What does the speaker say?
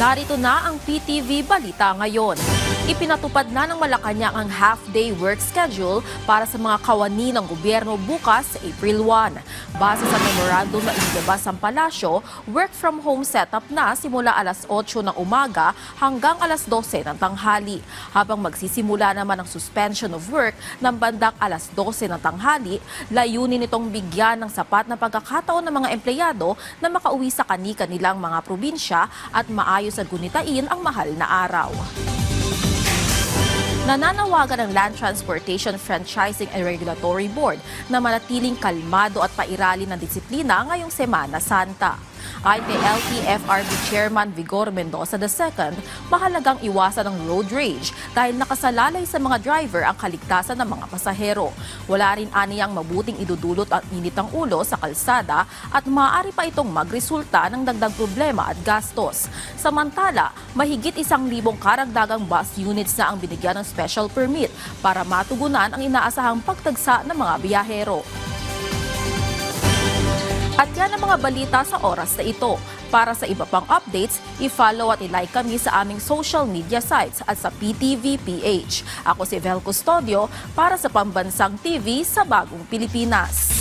Narito na ang PTV Balita ngayon. Ipinatupad na ng Malacanang ang half-day work schedule para sa mga kawani ng gobyerno bukas sa April 1. Base sa memorandum na inilabas ang palasyo, work-from-home setup na simula alas 8 ng umaga hanggang alas 12 ng tanghali. Habang magsisimula naman ang suspension of work ng bandang alas 12 ng tanghali, layunin nitong bigyan ng sapat na pagkakataon ng mga empleyado na makauwi sa kani-kanilang mga probinsya at maayos at gunitain ang mahal na araw. Nananawagan ng Land Transportation Franchising and Regulatory Board na manatiling kalmado at pairali ng disiplina ngayong Semana Santa. Ayon kay LTFRB Chairman Vigor Mendoza II, mahalagang iwasan ang road rage dahil nakasalalay sa mga driver ang kaligtasan ng mga pasahero. Wala rin aniyang mabuting idudulot ang init ng ulo sa kalsada at maaari pa itong magresulta ng dagdag problema at gastos. Samantala, mahigit 1,000 karagdagang bus units na ang binigyan ng special permit para matugunan ang inaasahang pagtagsa ng mga biyahero. At yan ang mga balita sa oras na ito. Para sa iba pang updates, i-follow at i-like kami sa aming social media sites at sa PTV PH. Ako si Vel Custodio para sa Pambansang TV sa Bagong Pilipinas.